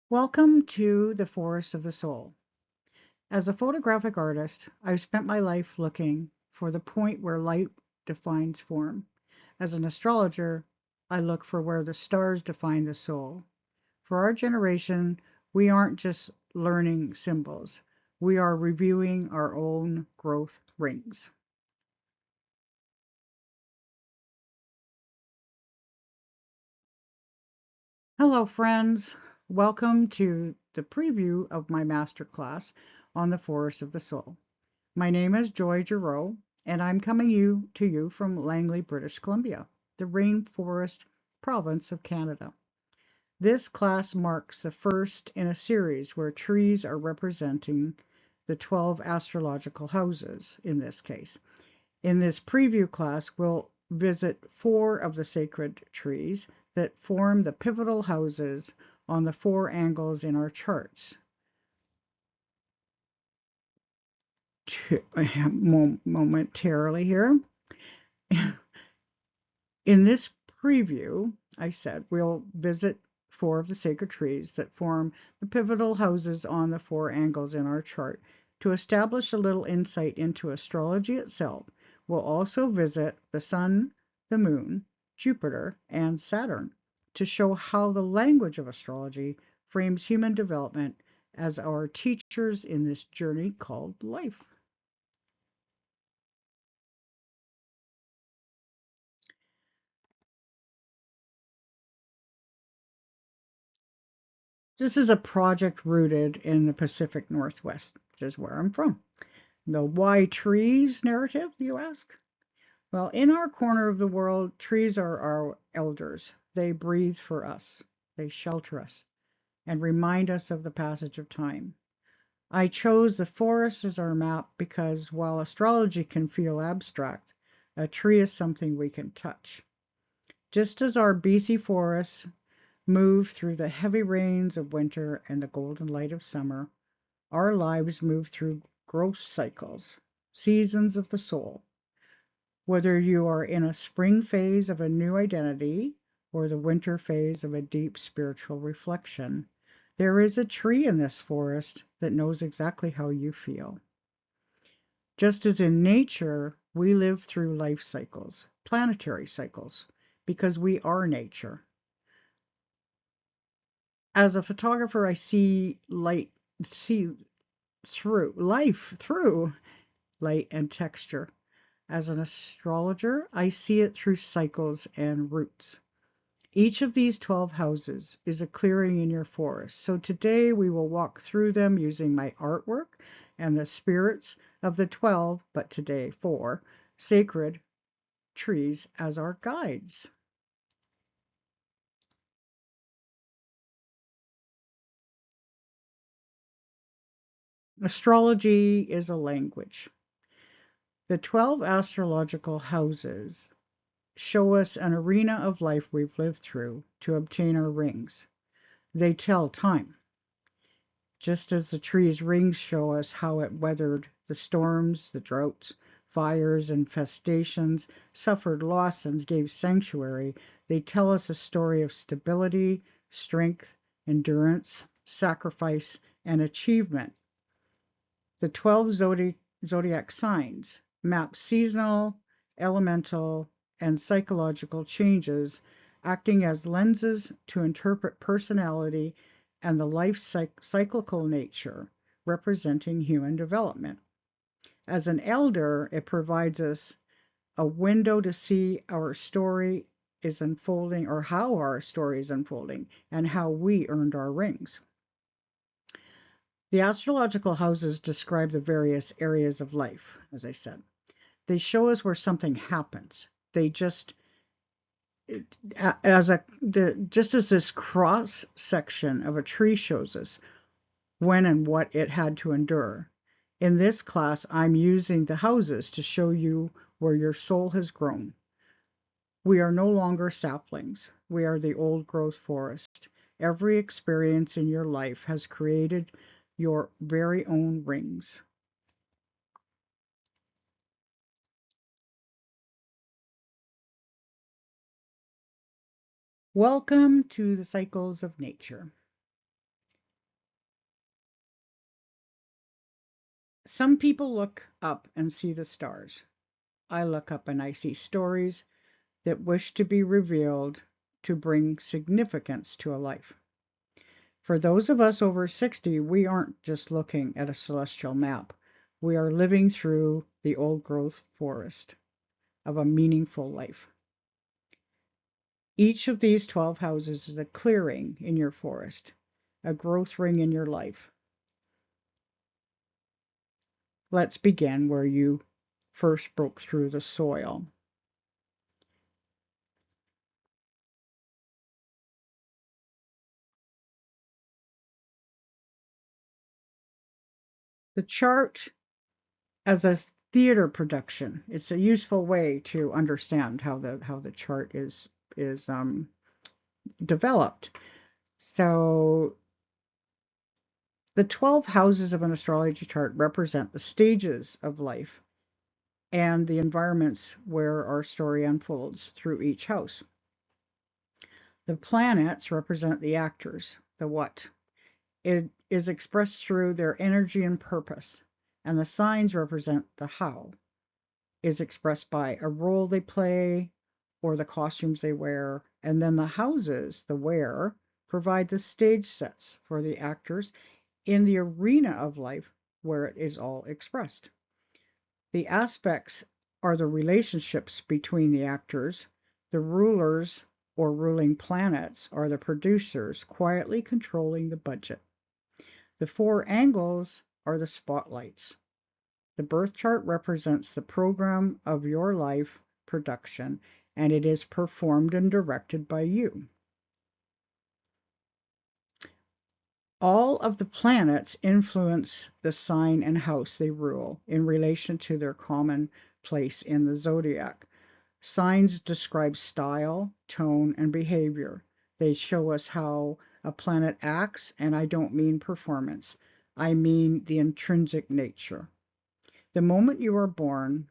Welcome to the Forest of the Soul. As a photographic artist, I've spent my life looking for the point where light defines form. As an astrologer, I look for where the stars define the soul. For our generation, we aren't just learning symbols, we are reviewing our own growth rings. Hello, friends. Welcome to the preview of my masterclass on the Forest of the Soul. My name is Joy Giroux, and I'm coming to you from Langley, British Columbia, the rainforest province of Canada. This class marks the first in a series where trees are representing the 12 astrological houses in this case. In this preview class, we'll visit 4 of the sacred trees that form the pivotal houses on the 4 angles in our charts. Momentarily here. In this preview, I said we'll visit 4 of the sacred trees that form the pivotal houses on the 4 angles in our chart. To establish a little insight into astrology itself, we'll also visit the Sun, the Moon, Jupiter, and Saturn to show how the language of astrology frames human development as our teachers in this journey called life. This is a project rooted in the Pacific Northwest, which is where I'm from. The why trees narrative, you ask? Well, in our corner of the world, trees are our elders. They breathe for us, they shelter us, and remind us of the passage of time. I chose the forest as our map because while astrology can feel abstract, a tree is something we can touch. Just as our BC forests move through the heavy rains of winter and the golden light of summer, our lives move through growth cycles, seasons of the soul. Whether you are in a spring phase of a new identity or the winter phase of a deep spiritual reflection, there is a tree in this forest that knows exactly how you feel. Just as in nature, we live through life cycles, planetary cycles, because we are nature. As a photographer, I see through life through light and texture. As an astrologer, I see it through cycles and roots. Each of these 12 houses is a clearing in your forest. So today we will walk through them using my artwork and the spirits of the 12, but today 4, sacred trees as our guides. Astrology is a language. The 12 astrological houses show us an arena of life we've lived through to obtain our rings. They tell time, just as the tree's rings show us how it weathered the storms, the droughts, fires, infestations, suffered loss, and gave sanctuary. They tell us a story of stability, strength, endurance, sacrifice, and achievement. The 12 zodiac signs map seasonal, elemental, and psychological changes, acting as lenses to interpret personality and the life cyclical nature representing human development. As an elder, it provides us a window to see our story is unfolding or how our story is unfolding and how we earned our rings. The astrological houses describe the various areas of life, as I said. They show us where something happens. They just as this cross section of a tree shows us when and what it had to endure. In this class, I'm using the houses to show you where your soul has grown. We are no longer saplings. We are the old growth forest. Every experience in your life has created your very own rings. Welcome to the cycles of nature. Some people look up and see the stars. I look up and I see stories that wish to be revealed to bring significance to a life. For those of us over 60, we aren't just looking at a celestial map. We are living through the old growth forest of a meaningful life. Each of these 12 houses is a clearing in your forest, a growth ring in your life. Let's begin where you first broke through the soil. The chart as a theater production, it's a useful way to understand how the chart is developed. So the 12 houses of an astrology chart represent the stages of life and the environments where our story unfolds through each house. The planets represent the actors, the what. It is expressed through their energy and purpose, and the signs represent the how. Is expressed by a role they play or the costumes they wear, and then the houses, the where, provide the stage sets for the actors in the arena of life where it is all expressed. The aspects are the relationships between the actors. The rulers or ruling planets are the producers quietly controlling the budget. The 4 angles are the spotlights. The birth chart represents the program of your life production, and it is performed and directed by you. All of the planets influence the sign and house they rule in relation to their common place in the zodiac. Signs describe style, tone, and behavior. They show us how a planet acts, and I don't mean performance. I mean the intrinsic nature. The moment you are born,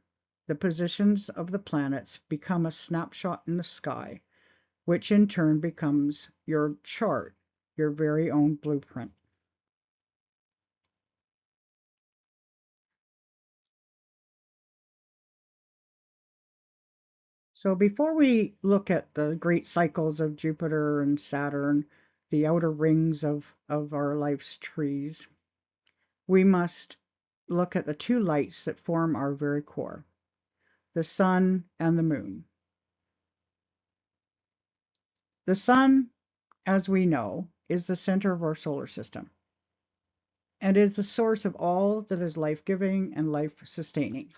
the positions of the planets become a snapshot in the sky, which in turn becomes your chart, your very own blueprint. So before we look at the great cycles of Jupiter and Saturn, the outer rings of our life's trees, we must look at the two lights that form our very core, the sun and the moon. The sun, as we know, is the center of our solar system and is the source of all that is life-giving and life-sustaining.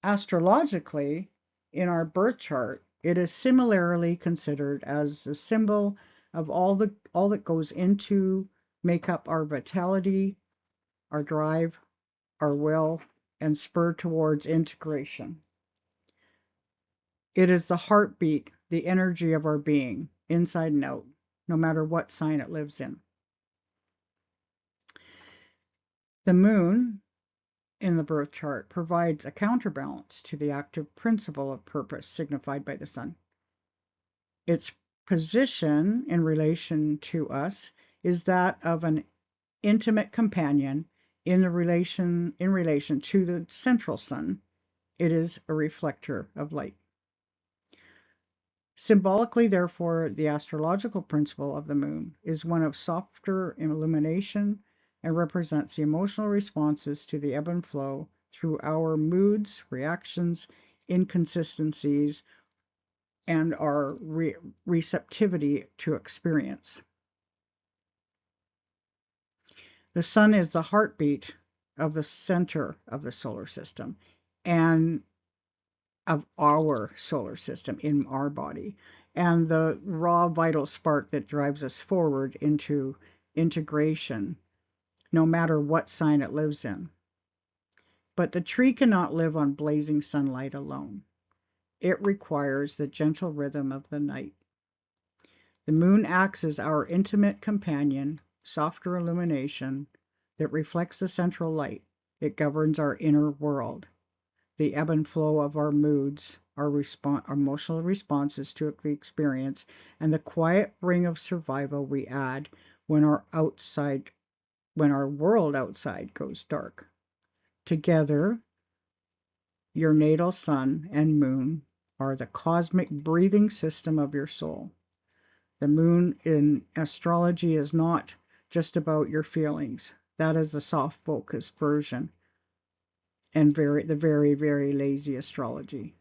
Astrologically, in our birth chart, it is similarly considered as a symbol of all that goes into make up our vitality, our drive, our will, and spur towards integration. It is the heartbeat, the energy of our being, inside and out, no matter what sign it lives in. The moon in the birth chart provides a counterbalance to the active principle of purpose signified by the sun. Its position in relation to us is that of an intimate companion in relation to the central sun. It is a reflector of light. Symbolically, therefore, the astrological principle of the moon is one of softer illumination and represents the emotional responses to the ebb and flow through our moods, reactions, inconsistencies, and our receptivity to experience. The sun is the heartbeat of the center of the solar system and of our solar system in our body, and the raw vital spark that drives us forward into integration, no matter what sign it lives in. But the tree cannot live on blazing sunlight alone. It requires the gentle rhythm of the night. The moon acts as our intimate companion, softer illumination that reflects the central light. It governs our inner world, the ebb and flow of our moods, our emotional responses to the experience, and the quiet ring of survival we add when our outside when our world outside goes dark. Together, your natal sun and moon are the cosmic breathing system of your soul. The moon in astrology is not just about your feelings. That is the soft focus version and the very, very lazy astrology.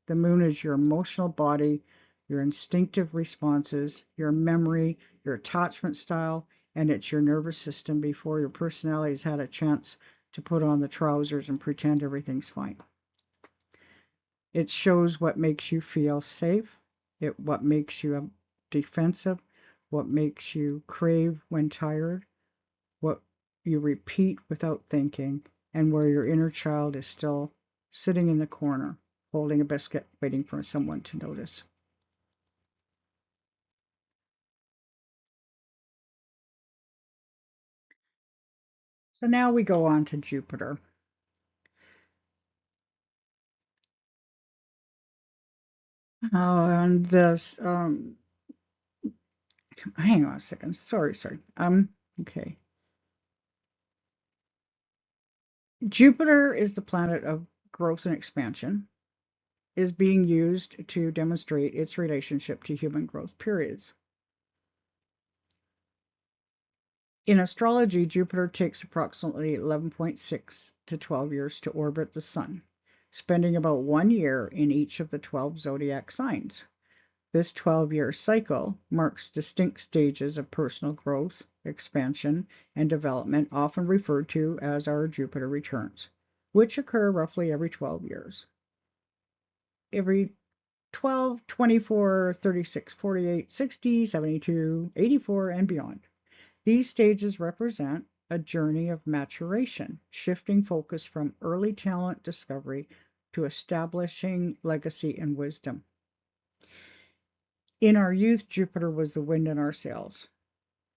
The moon is your emotional body, your instinctive responses, your memory, your attachment style, and it's your nervous system before your personality has had a chance to put on the trousers and pretend everything's fine. It shows what makes you feel safe, what makes you defensive, what makes you crave when tired, what you repeat without thinking, and where your inner child is still sitting in the corner, holding a biscuit, waiting for someone to notice. So now we go on to Jupiter. And this, hang on a second. Sorry. Okay. Jupiter is the planet of growth and expansion, is being used to demonstrate its relationship to human growth periods. In astrology, Jupiter takes approximately 11.6 to 12 years to orbit the Sun, spending about 1 year in each of the 12 zodiac signs. This 12-year cycle marks distinct stages of personal growth, expansion, and development, often referred to as our Jupiter returns, which occur roughly every 12 years. Every 12, 24, 36, 48, 60, 72, 84, and beyond. These stages represent a journey of maturation, shifting focus from early talent discovery to establishing legacy and wisdom. In our youth, Jupiter was the wind in our sails.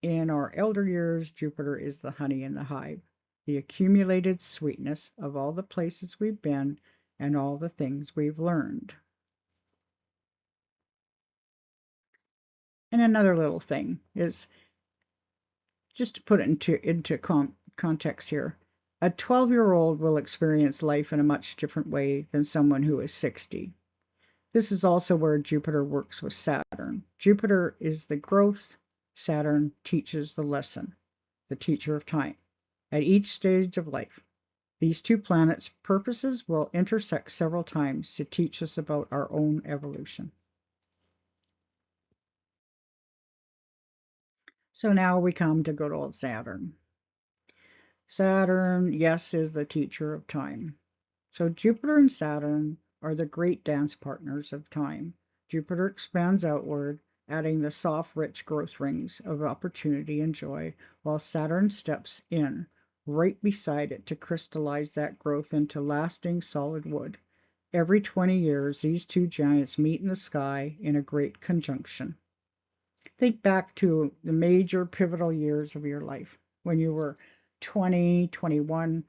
In our elder years, Jupiter is the honey in the hive, the accumulated sweetness of all the places we've been and all the things we've learned. And another little thing is, just to put it into context here, a 12-year-old will experience life in a much different way than someone who is 60. This is also where Jupiter works with Saturn. Jupiter is the growth, Saturn teaches the lesson, the teacher of time. At each stage of life, these two planets' purposes will intersect several times to teach us about our own evolution. So now we come to good old Saturn. Saturn, yes, is the teacher of time. So Jupiter and Saturn are the great dance partners of time. Jupiter expands outward, adding the soft, rich growth rings of opportunity and joy, while Saturn steps in, right beside it to crystallize that growth into lasting, solid wood. Every 20 years, these two giants meet in the sky in a great conjunction. Think back to the major pivotal years of your life when you were 20, 21,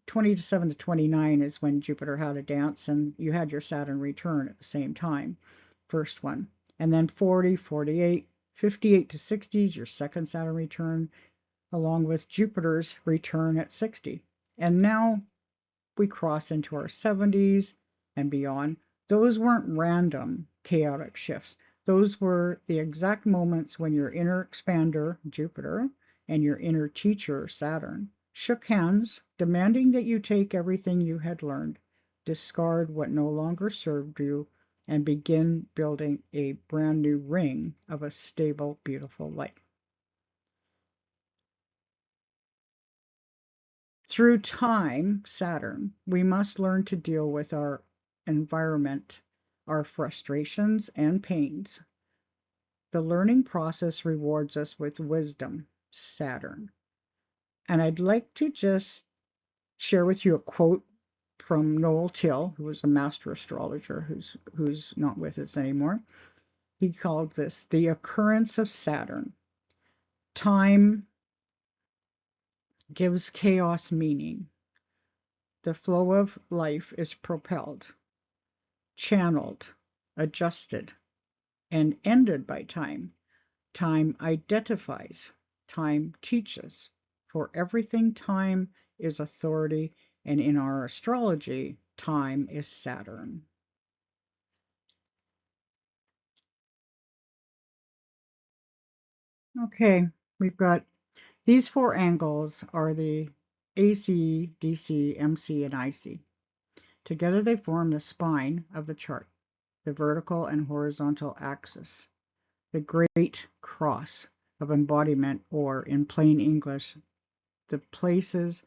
27 to 29 is when Jupiter had a dance, and you had your Saturn return at the same time, first one. And then 40, 48, 58 to 60 is your second Saturn return, along with Jupiter's return at 60. And now we cross into our 70s and beyond. Those weren't random, chaotic shifts. Those were the exact moments when your inner expander, Jupiter, and your inner teacher, Saturn, shook hands, demanding that you take everything you had learned, discard what no longer served you, and begin building a brand new ring of a stable, beautiful life. Through time, Saturn, we must learn to deal with our environment, our frustrations and pains. The learning process rewards us with wisdom, Saturn. And I'd like to just share with you a quote from Noel Till, who was a master astrologer who's not with us anymore. He called this the occurrence of Saturn. Time gives chaos meaning. The flow of life is propelled, channeled, adjusted, and ended by time. Time identifies, time teaches, For everything, time is authority, and in our astrology, time is Saturn. Okay, we've got these 4 angles are the AC, DC, MC, and IC. Together they form the spine of the chart, the vertical and horizontal axis, the great cross of embodiment, or in plain English, the places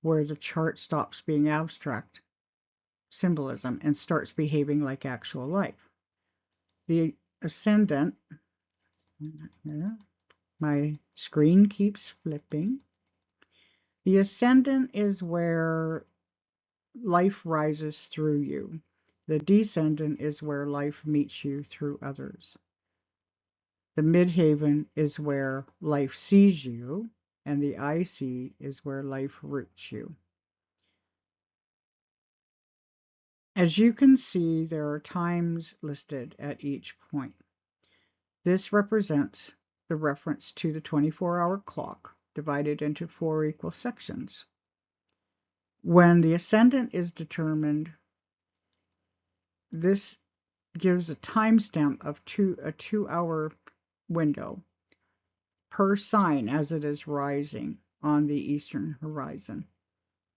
where the chart stops being abstract symbolism and starts behaving like actual life. The ascendant, my screen keeps flipping. The ascendant is where life rises through you. The descendant is where life meets you through others. The midhaven is where life sees you, and the IC is where life roots you. As you can see, there are times listed at each point. This represents the reference to the 24-hour clock divided into 4 equal sections. When the ascendant is determined, this gives a timestamp of a 2-hour window per sign as it is rising on the eastern horizon.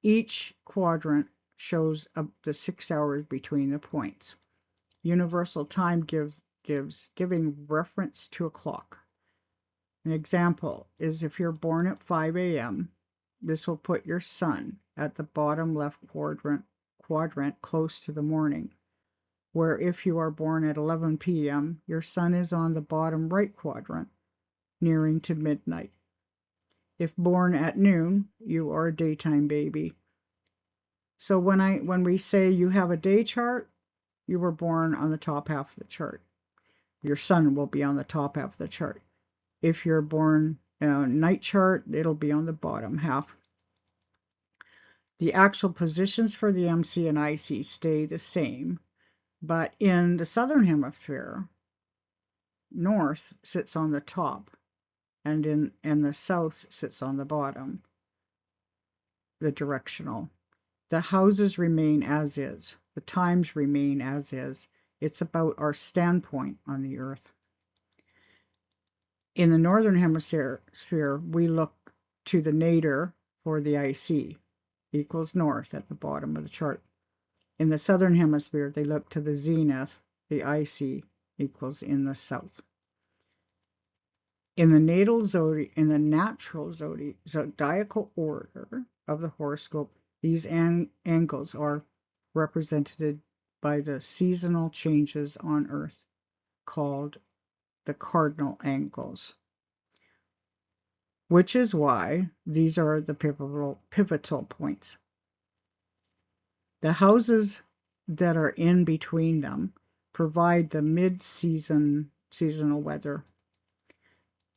Each quadrant shows up the 6 hours between the points. Universal time giving reference to a clock. An example is if you're born at 5 a.m., this will put your sun at the bottom left quadrant close to the morning, where if you are born at 11 p.m., your sun is on the bottom right quadrant, nearing to midnight. If born at noon, you are a daytime baby. So when we say you have a day chart, you were born on the top half of the chart. Your sun will be on the top half of the chart. If you're born night chart, it'll be on the bottom half. The actual positions for the MC and IC stay the same, but in the southern hemisphere, north sits on the top, and the south sits on the bottom, the directional. The houses remain as is. The times remain as is. It's about our standpoint on the earth. In the northern hemisphere, we look to the nadir for the IC, equals north at the bottom of the chart. In the southern hemisphere, they look to the zenith, the IC, equals in the south. In the natural zodiacal order of the horoscope, these angles are represented by the seasonal changes on Earth, called the cardinal angles, which is why these are the pivotal points. The houses that are in between them provide the seasonal weather.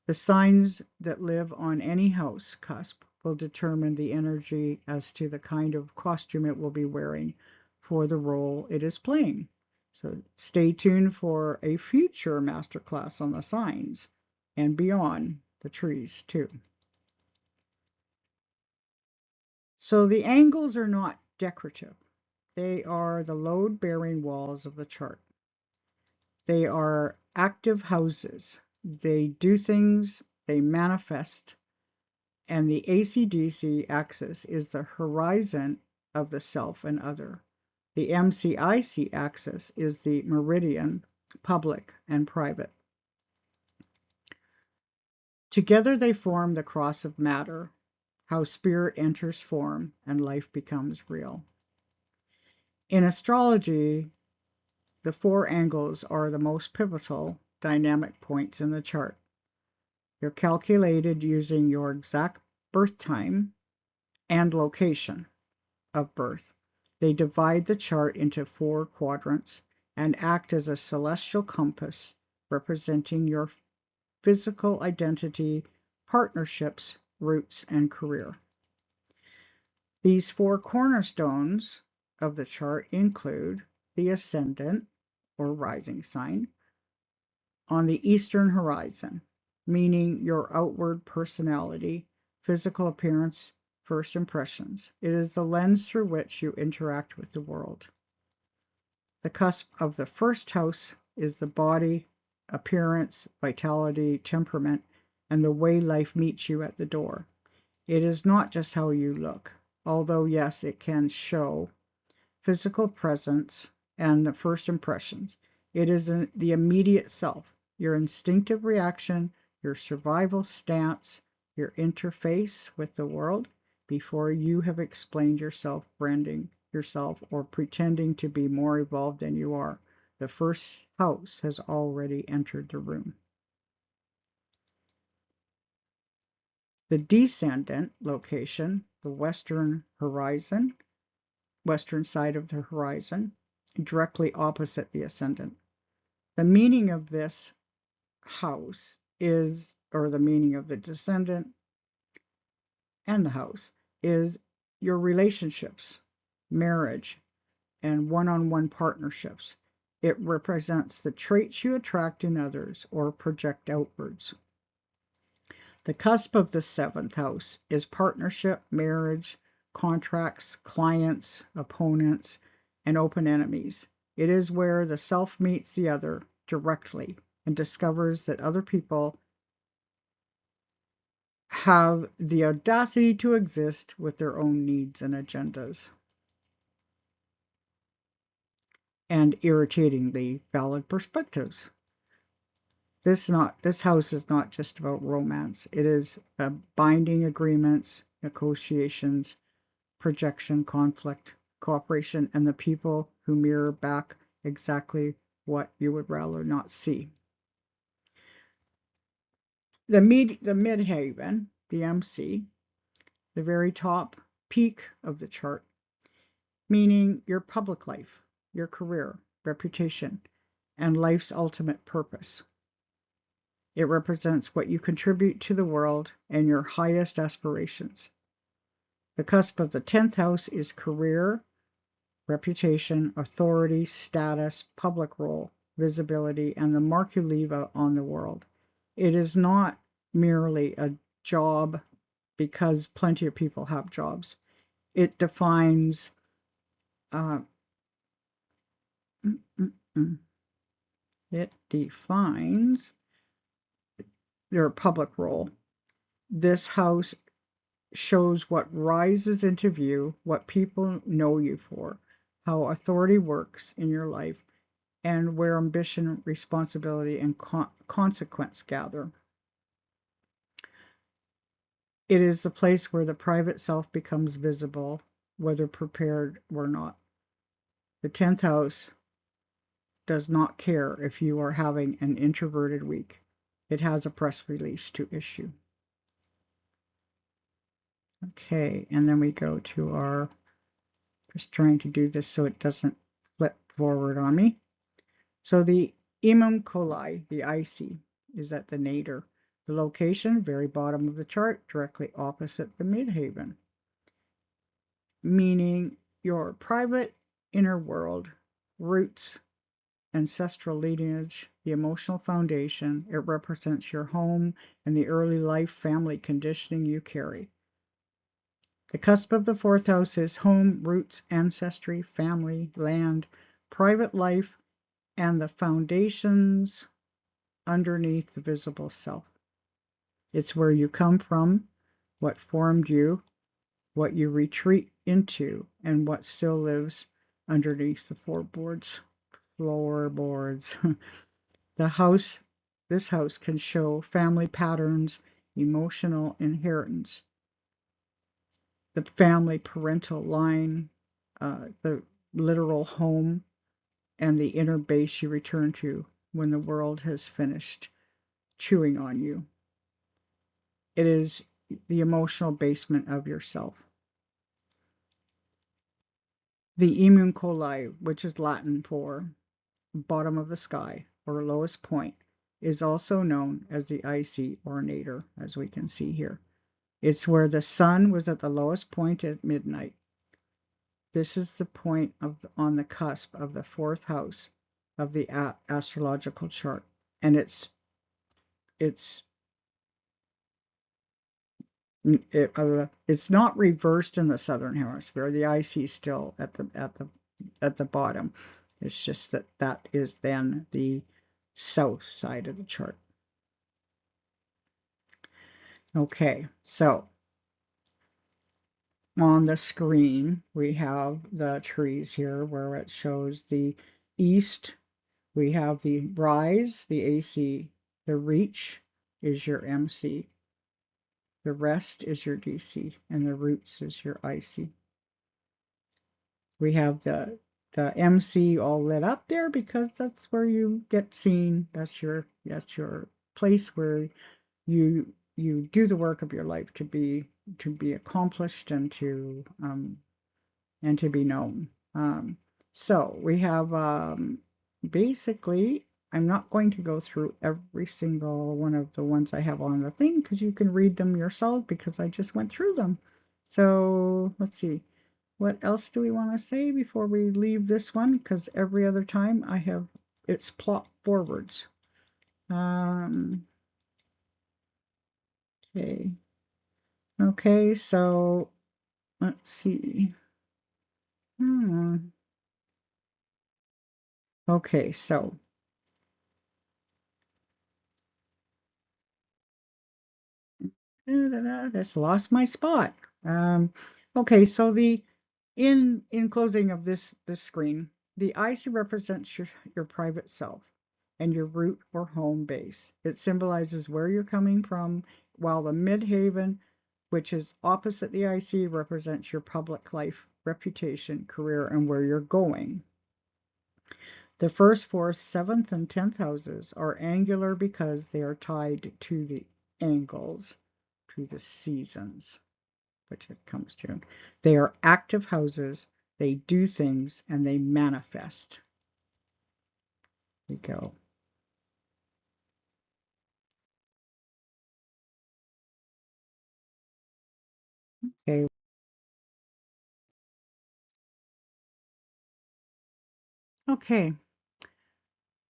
The signs that live on any house cusp will determine the energy as to the kind of costume it will be wearing for the role it is playing. So stay tuned for a future masterclass on the signs and beyond the trees too. So the angles are not decorative. They are the load-bearing walls of the chart. They are active houses. They do things, they manifest, and the AC/DC axis is the horizon of the self and other. The MC/IC axis is the meridian, public and private. Together they form the cross of matter, how spirit enters form and life becomes real. In astrology, the 4 angles are the most pivotal dynamic points in the chart. They're calculated using your exact birth time and location of birth. They divide the chart into 4 quadrants and act as a celestial compass representing your physical identity, partnerships, roots, and career. These 4 cornerstones of the chart include the ascendant, or rising sign, on the eastern horizon, meaning your outward personality, physical appearance, first impressions. It is the lens through which you interact with the world. The cusp of the first house is the body, appearance, vitality, temperament, and the way life meets you at the door. It is not just how you look, although yes, it can show physical presence and the first impressions. It is the immediate self, your instinctive reaction, your survival stance, your interface with the world before you have explained yourself, branding yourself, or pretending to be more evolved than you are. The first house has already entered the room. The descendant location, the western horizon, western side of the horizon, directly opposite the ascendant. The meaning of this house is, or the meaning of the descendant and the house, is your relationships, marriage, and one-on-one partnerships. It represents the traits you attract in others or project outwards. The cusp of the seventh house is partnership, marriage, contracts, clients, opponents, and open enemies. It is where the self meets the other directly and discovers that other people have the audacity to exist with their own needs and agendas, and irritatingly valid perspectives. This house is not just about romance. It is binding agreements, negotiations, projection, conflict, cooperation, and the people who mirror back exactly what you would rather not see. The midhaven, the MC, the very top peak of the chart, meaning your public life, your career, reputation, and life's ultimate purpose. It represents what you contribute to the world and your highest aspirations. The cusp of the 10th house is career, reputation, authority, status, public role, visibility, and the mark you leave on the world. It is not merely a job because plenty of people have jobs. It defines it defines your public role. This house shows what rises into view, what people know you for, how authority works in your life, and where ambition, responsibility, and consequence gather. It is the place where the private self becomes visible, whether prepared or not. The 10th house does not care if you are having an introverted week. It has a press release to issue. Okay, and then we go to our, just trying to do this so it doesn't flip forward on me. So the Imam Coli, the IC, is at the nadir. The location, very bottom of the chart, directly opposite the midhaven, meaning your private inner world, roots, ancestral lineage, the emotional foundation. It represents your home and the early life family conditioning you carry. The cusp of the 4th house is home, roots, ancestry, family, land, private life, and the foundations underneath the visible self. It's where you come from, what formed you, what you retreat into, and what still lives underneath the floorboards. This house can show family patterns, emotional inheritance, the family parental line, the literal home, and the inner base you return to when the world has finished chewing on you. It is the emotional basement of yourself. The Imum Coli, which is Latin for bottom of the sky or lowest point, is also known as the IC or nadir, as we can see here. It's where the sun was at the lowest point at midnight. This is the point on the cusp of the 4th house of the astrological chart, and it's It's not reversed in the southern hemisphere. The IC is still at the bottom. It's just that is then the south side of the chart. Okay, so on the screen we have the trees here where it shows the east. We have the rise, the AC. The reach is your MC. The rest is your DC, and the roots is your IC. We have the MC all lit up there because that's where you get seen. That's your place where you do the work of your life to be accomplished and to be known. So we have basically, I'm not going to go through every single one of the ones I have on the thing because you can read them yourself because I just went through them. So let's see. What else do we want to say before we leave this one? Because every other time it's plot forwards. Okay. Okay, so let's see. Okay, so just lost my spot. Okay, so in closing of this screen, the IC represents your private self and your root or home base. It symbolizes where you're coming from, while the midhaven, which is opposite the IC, represents your public life, reputation, career, and where you're going. The first, fourth, seventh, and 10th houses are angular because they are tied to the angles, to the seasons, which it comes to. They are active houses, they do things, and they manifest. We go. Okay. Okay.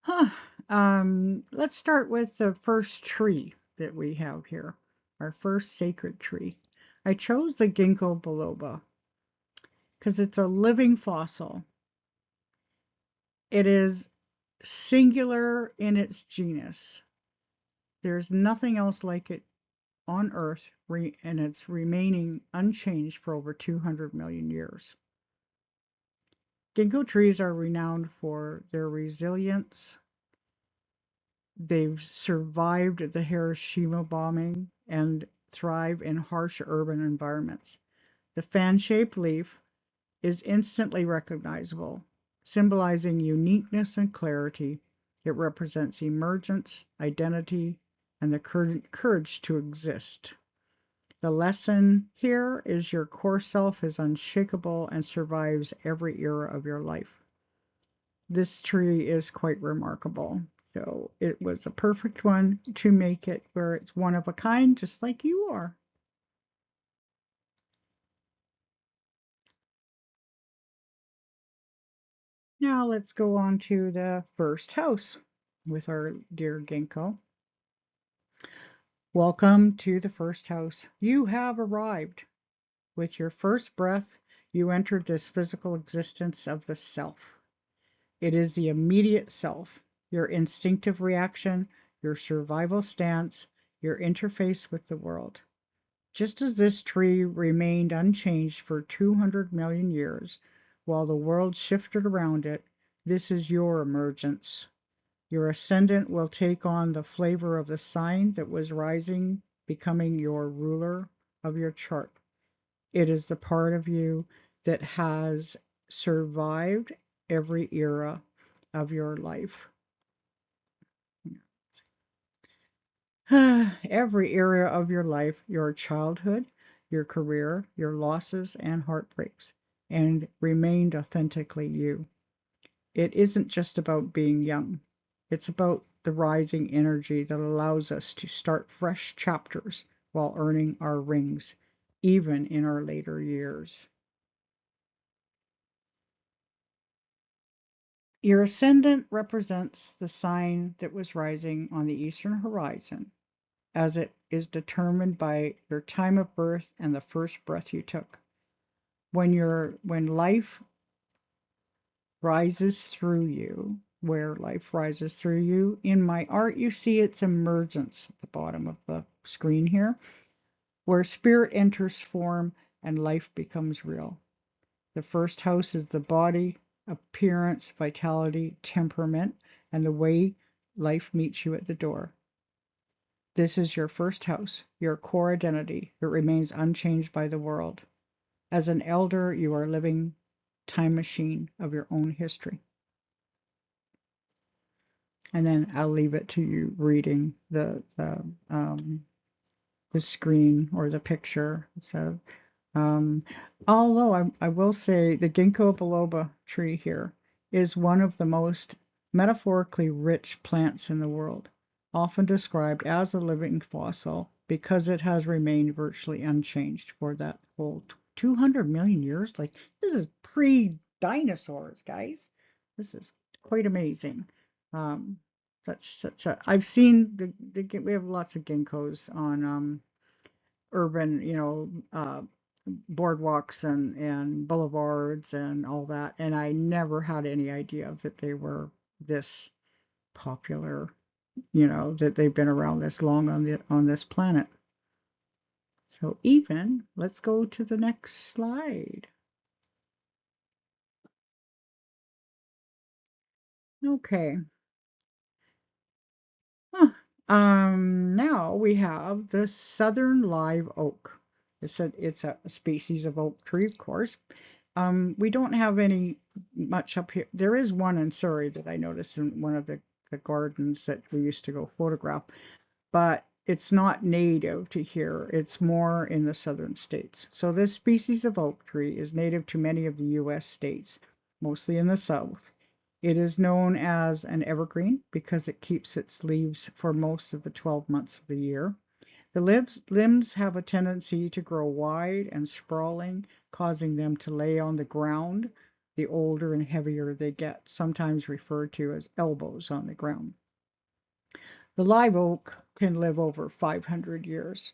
Huh. Let's start with the first tree that we have here, our first sacred tree. I chose the ginkgo biloba because it's a living fossil. It is singular in its genus. There's nothing else like it on Earth, and it's remaining unchanged for over 200 million years. Ginkgo trees are renowned for their resilience. They've survived the Hiroshima bombing and thrive in harsh urban environments. The fan-shaped leaf is instantly recognizable, symbolizing uniqueness and clarity. It represents emergence, identity, and the courage to exist. The lesson here is your core self is unshakable and survives every era of your life. This tree is quite remarkable. So it was a perfect one to make it where it's one of a kind, just like you are. Now let's go on to the first house with our dear Ginkgo. Welcome to the first house. You have arrived. With your first breath, you entered this physical existence of the self. It is the immediate self, your instinctive reaction, your survival stance, your interface with the world. Just as this tree remained unchanged for 200 million years while the world shifted around it, this is your emergence. Your ascendant will take on the flavor of the sign that was rising, becoming your ruler of your chart. It is the part of you that has survived every era of your life. Every area of your life, your childhood, your career, your losses and heartbreaks, and remained authentically you. It isn't just about being young. It's about the rising energy that allows us to start fresh chapters while earning our rings, even in our later years. Your ascendant represents the sign that was rising on the eastern horizon. as it is determined by your time of birth and the first breath you took. When life rises through you, where life rises through you, in my art you see its emergence at the bottom of the screen here, where spirit enters form and life becomes real. The first house is the body, appearance, vitality, temperament, and the way life meets you at the door. This is your first house, your core identity. It remains unchanged by the world. As an elder, you are living time machine of your own history. And then I'll leave it to you reading the screen or the picture. So, although I will say the ginkgo biloba tree here is one of the most metaphorically rich plants in the world, often described as a living fossil because it has remained virtually unchanged for that whole 200 million years. Like, this is pre-dinosaurs, guys. This is quite amazing. Um, I've seen we have lots of ginkgos on urban, boardwalks and boulevards and all that, and I never had any idea that they were this popular, that they've been around this long on this planet. So even, let's go to the next slide. Okay. Huh. Now we have the southern live oak. It's a species of oak tree, of course. We don't have any much up here. There is one in Surrey that I noticed in one of the gardens that we used to go photograph, but it's not native to here. It's more in the southern states. So this species of oak tree is native to many of the U.S. states, mostly in the south. It is known as an evergreen because it keeps its leaves for most of the 12 months of the year. The limbs have a tendency to grow wide and sprawling, causing them to lay on the ground the older and heavier they get, sometimes referred to as elbows on the ground. The live oak can live over 500 years,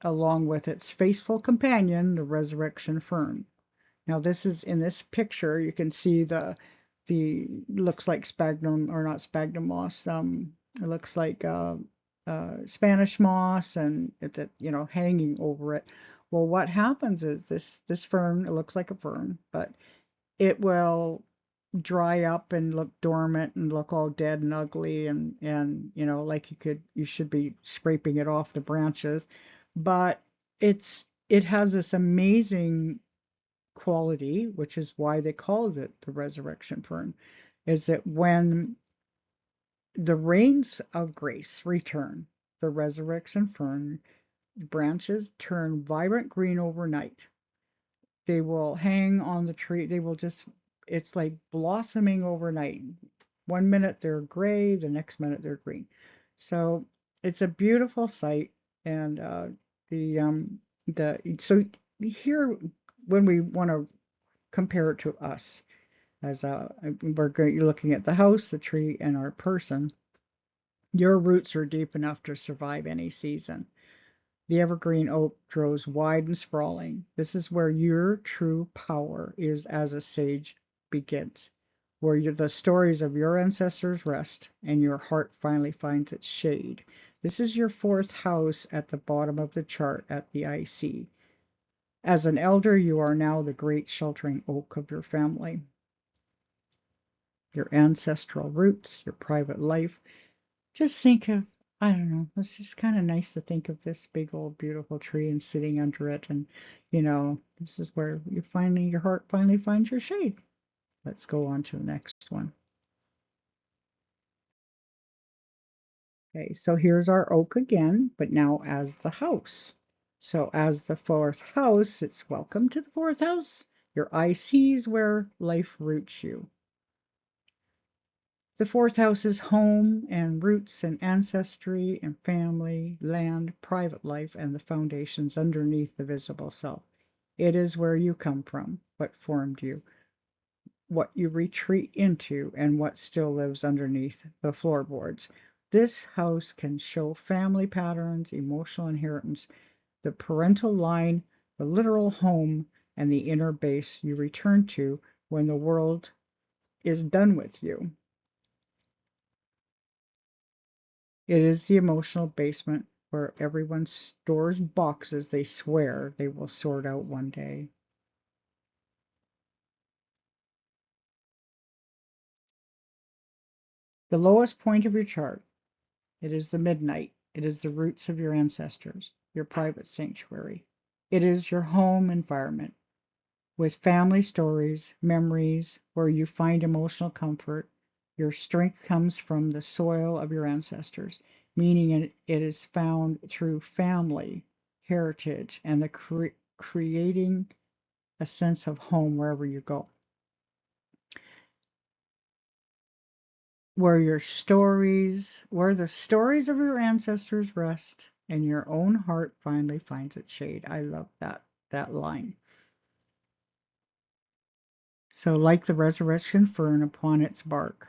along with its faithful companion, the resurrection fern. Now, this is in this picture, you can see the looks like sphagnum, or not sphagnum moss. It looks like Spanish moss, and it, hanging over it. Well, what happens is this fern, it looks like a fern, but it will dry up and look dormant and look all dead and ugly, and like you should be scraping it off the branches, but it has this amazing quality, which is why they calls it the resurrection fern, is that when the rains of grace return, the resurrection fern branches turn vibrant green overnight. They will hang on the tree. It's like blossoming overnight. One minute they're gray, the next minute they're green. So it's a beautiful sight. And so here, when we want to compare it to us, as you're looking at the house, the tree, and our person, your roots are deep enough to survive any season. The evergreen oak grows wide and sprawling. This is where your true power is as a sage begins, where the stories of your ancestors rest and your heart finally finds its shade. This is your fourth house at the bottom of the chart at the IC. As an elder, you are now the great sheltering oak of your family. Your ancestral roots, your private life. Just think of, I don't know, it's just kind of nice to think of this big old beautiful tree and sitting under it, and this is where your heart finally finds your shade. Let's go on to the next one. Okay, so here's our oak again, but now as the house. So as the fourth house, it's welcome to the fourth house. Your IC is where life roots you. The fourth house is home and roots and ancestry and family, land, private life, and the foundations underneath the visible self. It is where you come from, what formed you, what you retreat into, and what still lives underneath the floorboards. This house can show family patterns, emotional inheritance, the parental line, the literal home, and the inner base you return to when the world is done with you. It is the emotional basement where everyone stores boxes they swear they will sort out one day. The lowest point of your chart, it is the midnight. It is the roots of your ancestors, your private sanctuary. It is your home environment with family stories, memories where you find emotional comfort. Your strength comes from the soil of your ancestors, meaning it is found through family, heritage, and the creating a sense of home wherever you go. Where the stories of your ancestors rest and your own heart finally finds its shade. I love that line. So like the resurrection fern upon its bark,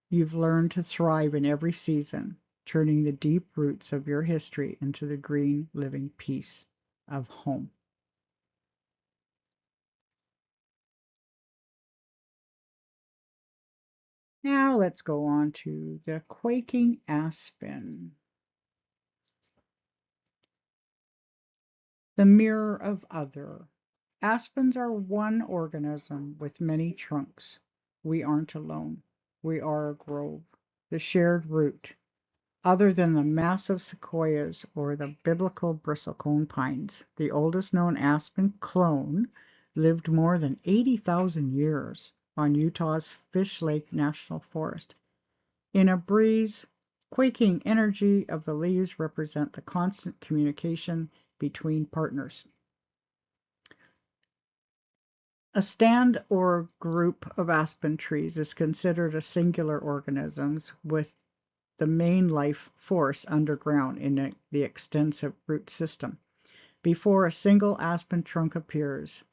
you've learned to thrive in every season, turning the deep roots of your history into the green living peace of home. Now let's go on to the quaking aspen. The mirror of other. Aspens are one organism with many trunks. We aren't alone. We are a grove, the shared root. Other than the massive sequoias or the biblical bristlecone pines, the oldest known aspen clone lived more than 80,000 years on Utah's Fish Lake National Forest. In a breeze, quaking energy of the leaves represent the constant communication between partners. A stand or group of aspen trees is considered a singular organism with the main life force underground in the extensive root system. Before a single aspen trunk appears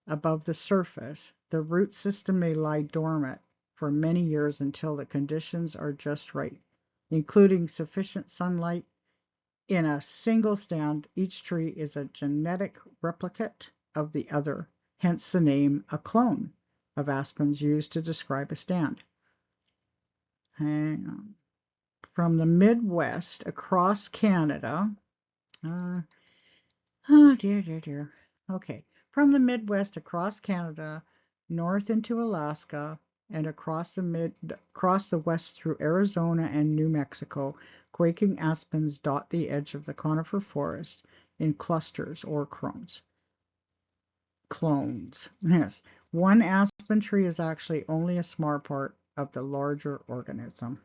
above the surface, the root system may lie dormant for many years until the conditions are just right, including sufficient sunlight. In a single stand, each tree is a genetic replicate of the other, hence the name a clone of aspens used to describe a stand. Hang on. From the Midwest across Canada, oh dear. Okay, from the Midwest across Canada, north into Alaska, and across the west through Arizona and New Mexico, quaking aspens dot the edge of the conifer forest in clusters or clones. Yes, one aspen tree is actually only a small part of the larger organism.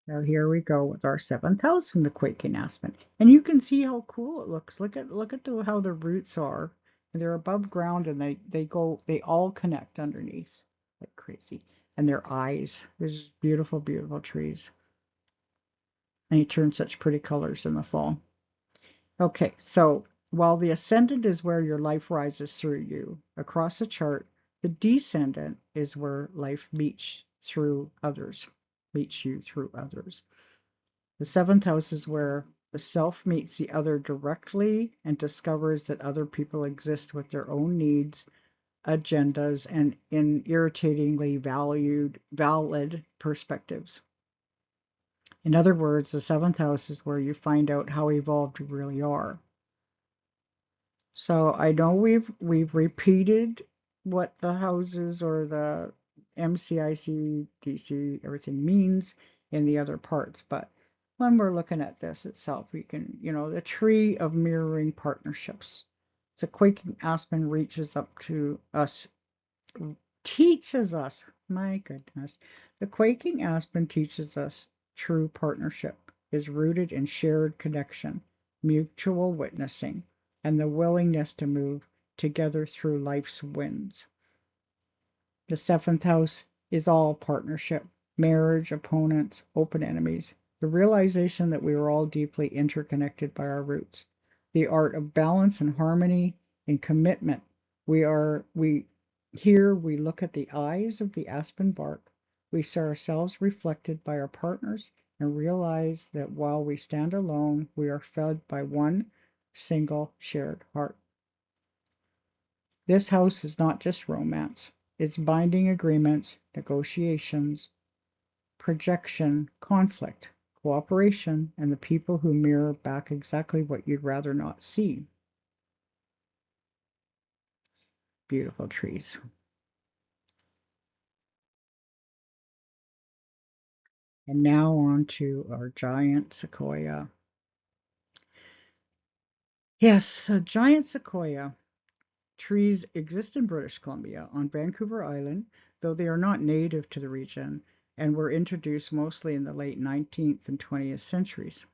Now here we go with our 7th house in the quaking aspen. And you can see how cool it looks. Look at how the roots are. And they're above ground and they all connect underneath like crazy. And their eyes. There's beautiful, beautiful trees. And they turn such pretty colors in the fall. Okay, so while the ascendant is where your life rises through you across the chart, the descendant is where life meets you through others. The 7th house is where the self meets the other directly and discovers that other people exist with their own needs, agendas, and in irritatingly valid perspectives. In other words, the 7th house is where you find out how evolved you really are. So I know we've repeated what the houses or the MCIC, DC, everything means in the other parts, but when we're looking at this itself, we can, the tree of mirroring partnerships. The quaking aspen reaches up to us, teaches us, my goodness, the quaking aspen teaches us true partnership is rooted in shared connection, mutual witnessing, and the willingness to move together through life's winds. The 7th house is all partnership, marriage, opponents, open enemies, the realization that we are all deeply interconnected by our roots, the art of balance and harmony and commitment. We Here we look at the eyes of the aspen bark. We see ourselves reflected by our partners and realize that while we stand alone, we are fed by one single shared heart. This house is not just romance. It's binding agreements, negotiations, projection, conflict, cooperation, and the people who mirror back exactly what you'd rather not see. Beautiful trees. And now on to our giant sequoia. Yes, a giant sequoia trees exist in British Columbia on Vancouver Island, though they are not native to the region and were introduced mostly in the late 19th and 20th centuries.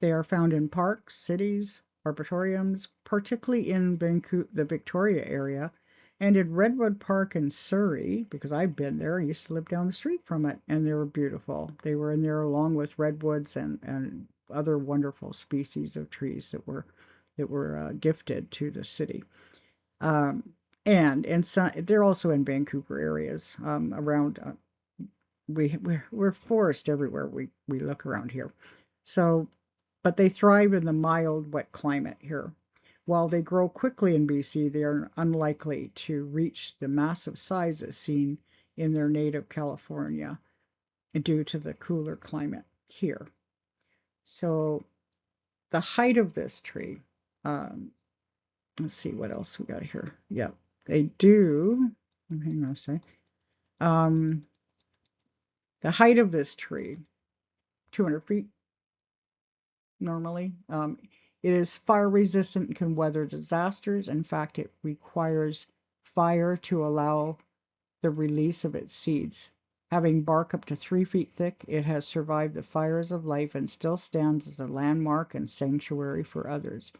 They are found in parks, cities, arboreums, particularly in the Victoria area, and in Redwood Park in Surrey, because I've been there. I used to live down the street from it, and they were beautiful. They were in there along with redwoods and other wonderful species of trees that were gifted to the city. Um, and so, they're also in Vancouver areas around. We're forest everywhere we look around here. So, but they thrive in the mild, wet climate here. While they grow quickly in BC, they are unlikely to reach the massive sizes seen in their native California due to the cooler climate here. So the height of this tree, um, let's see what else we got here. Yeah, they do. Hang on a second. Um, the height of this tree, 200 feet normally. It is fire resistant and can weather disasters. In fact, it requires fire to allow the release of its seeds. Having bark up to 3 feet thick, it has survived the fires of life and still stands as a landmark and sanctuary for others.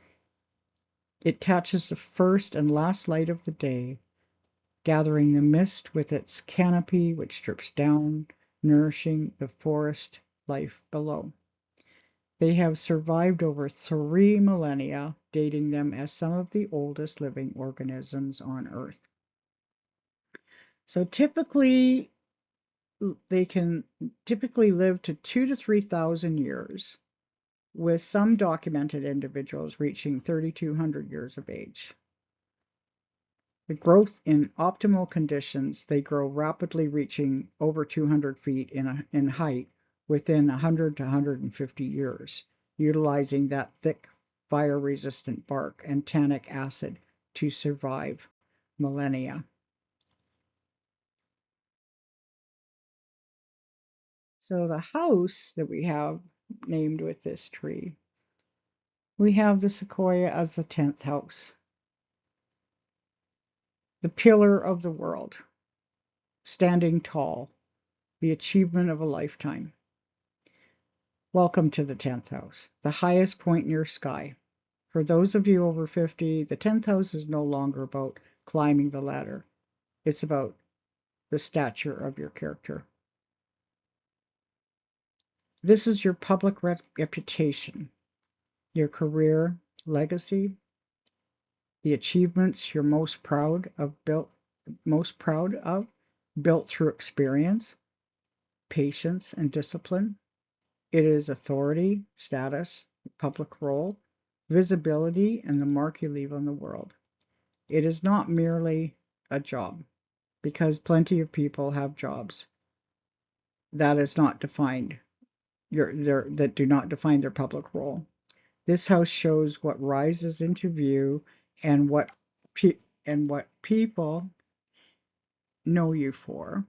It catches the first and last light of the day, gathering the mist with its canopy, which drips down, nourishing the forest life below. They have survived over 3 millennia, dating them as some of the oldest living organisms on Earth. So they can typically live to 2 to 3,000 years, with some documented individuals reaching 3,200 years of age. The growth in optimal conditions, they grow rapidly, reaching over 200 feet in height within 100 to 150 years, utilizing that thick fire-resistant bark and tannic acid to survive millennia. So the house that we have named with this tree, we have the sequoia as the 10th house, the pillar of the world, standing tall, the achievement of a lifetime. Welcome to the 10th house, the highest point in your sky. For those of you over 50, the 10th house is no longer about climbing the ladder. It's about the stature of your character. This is your public reputation, your career, legacy, the achievements you're built through experience, patience, and discipline. It is authority, status, public role, visibility, and the mark you leave on the world. It is not merely a job, because plenty of people have jobs that is not defined that do not define their public role. This house shows what rises into view and what people know you for,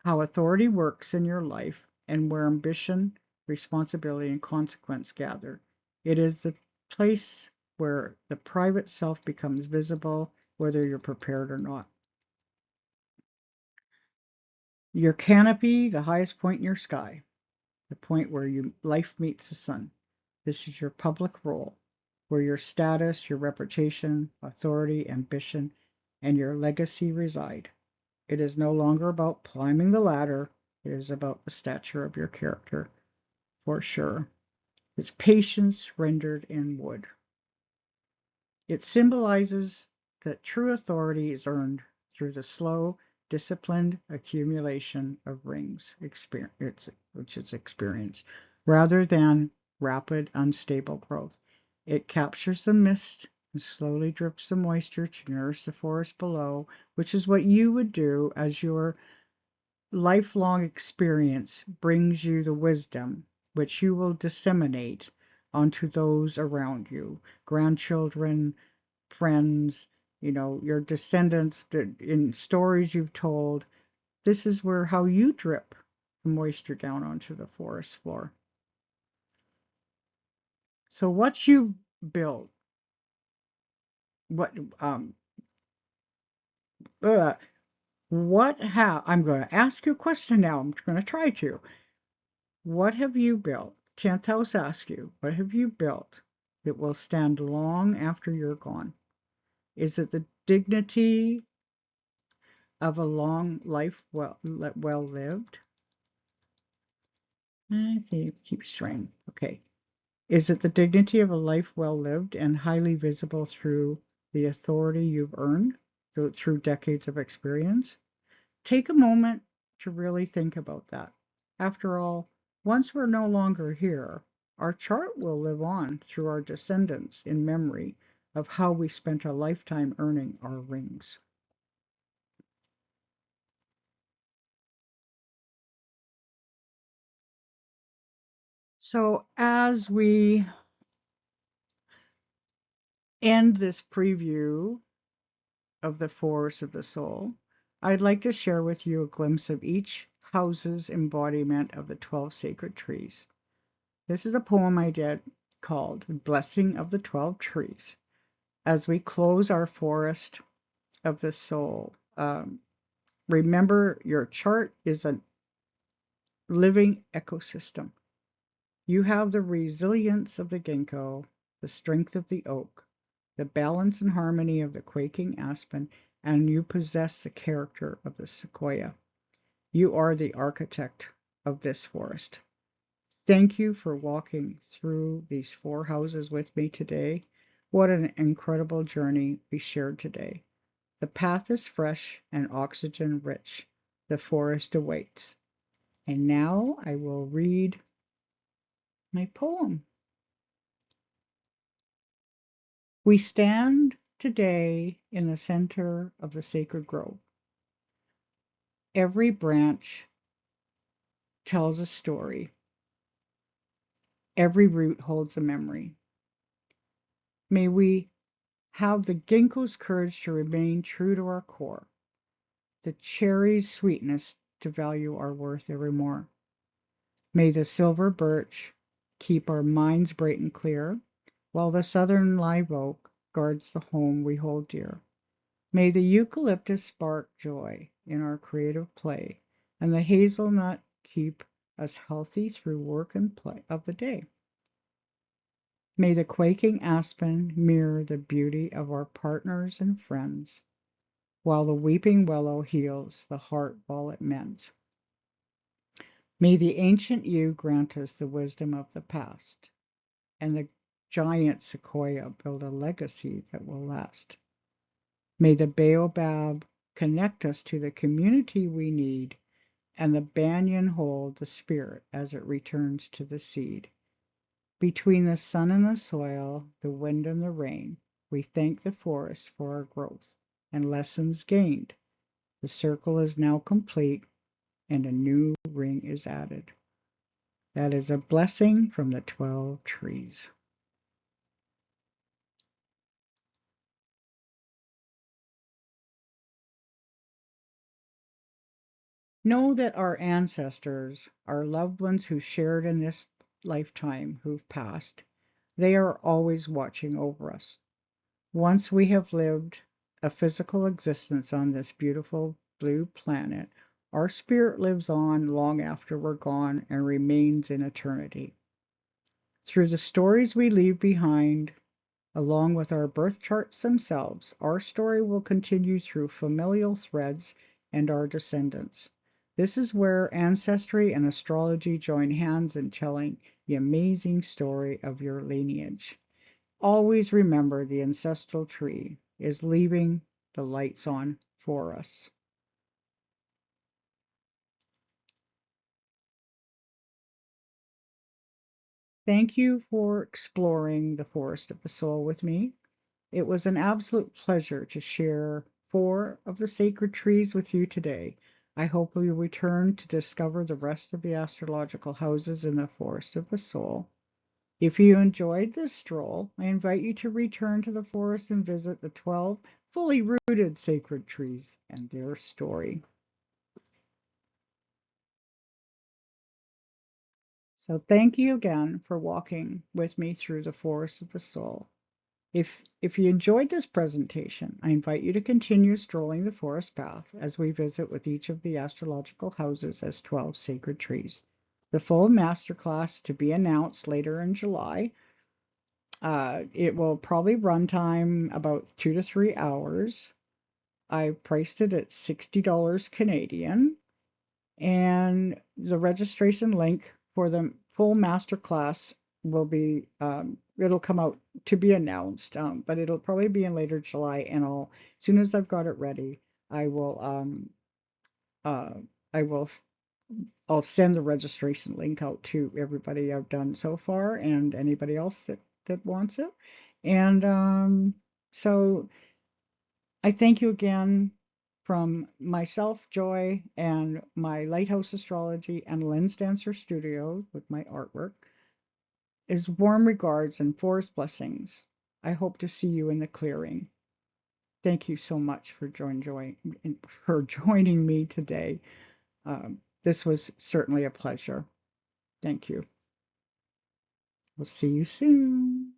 how authority works in your life, and where ambition, responsibility, and consequence gather. It is the place where the private self becomes visible, whether you're prepared or not. Your canopy, the highest point in your sky, the point where life meets the sun. This is your public role, where your status, your reputation, authority, ambition, and your legacy reside. It is no longer about climbing the ladder. It is about the stature of your character, for sure. It's patience rendered in wood. It symbolizes that true authority is earned through the slow, disciplined accumulation of rings, which is experience, rather than rapid, unstable growth. It captures the mist and slowly drips the moisture to nourish the forest below, which is what you would do as your lifelong experience brings you the wisdom which you will disseminate onto those around you, grandchildren, friends, your descendants, in stories you've told. This is where how you drip the moisture down onto the forest floor. So what you built, what uh, I'm going to ask you a question now. I'm going to try to. What have you built? 10th house asks you, what have you built that will stand long after you're gone? Is it the dignity of a long life well lived? I think it keeps trying. Okay. Is it the dignity of a life well lived and highly visible through the authority you've earned through decades of experience? Take a moment to really think about that. After all, once we're no longer here, our chart will live on through our descendants in memory of how we spent a lifetime earning our rings. So as we end this preview of the force of the soul, I'd like to share with you a glimpse of each house's embodiment of the 12 sacred trees. This is a poem I did called Blessing of the 12 Trees. As we close our forest of the soul, remember your chart is a living ecosystem. You have the resilience of the ginkgo, the strength of the oak, the balance and harmony of the quaking aspen, and you possess the character of the sequoia. You are the architect of this forest. Thank you for walking through these 4 houses with me today. What an incredible journey we shared today. The path is fresh and oxygen rich. The forest awaits. And now I will read my poem. We stand today in the center of the sacred grove. Every branch tells a story. Every root holds a memory. May we have the ginkgo's courage to remain true to our core, the cherry's sweetness to value our worth evermore. May the silver birch keep our minds bright and clear, while the southern live oak guards the home we hold dear. May the eucalyptus spark joy in our creative play, and the hazelnut keep us healthy through work and play of the day. May the quaking aspen mirror the beauty of our partners and friends, while the weeping willow heals the heart while it mends. May the ancient yew grant us the wisdom of the past, and the giant sequoia build a legacy that will last. May the baobab connect us to the community we need, and the banyan hold the spirit as it returns to the seed. Between the sun and the soil, the wind and the rain, we thank the forest for our growth and lessons gained. The circle is now complete, and a new ring is added. That is a blessing from the 12 trees. Know that our ancestors, our loved ones who shared in this lifetime who've passed, they are always watching over us. Once we have lived a physical existence on this beautiful blue planet, our spirit lives on long after we're gone and remains in eternity. Through the stories we leave behind, along with our birth charts themselves, our story will continue through familial threads and our descendants. This is where ancestry and astrology join hands in telling the amazing story of your lineage. Always remember the ancestral tree is leaving the lights on for us. Thank you for exploring the Forest of the Soul with me. It was an absolute pleasure to share 4 of the sacred trees with you today. I hope you'll return to discover the rest of the astrological houses in the Forest of the Soul. If you enjoyed this stroll, I invite you to return to the forest and visit the 12 fully rooted sacred trees and their story. So thank you again for walking with me through the Forest of the Soul. If you enjoyed this presentation, I invite you to continue strolling the forest path as we visit with each of the astrological houses as 12 sacred trees. The full masterclass to be announced later in July. It will probably run time about 2 to 3 hours. I priced it at $60 Canadian, and the registration link for the full masterclass will be it'll come out to be announced, but it'll probably be in later July, and as soon as I've got it ready, I will uh, I will I'll send the registration link out to everybody I've done so far and anybody else that wants it. And so I thank you again from myself, Joy, and my Lighthouse Astrology and Lens Dancer Studio with my artwork. Is warm regards and forest blessings. I hope to see you in the clearing. Thank you so much for joining me today. This was certainly a pleasure. Thank you. We'll see you soon.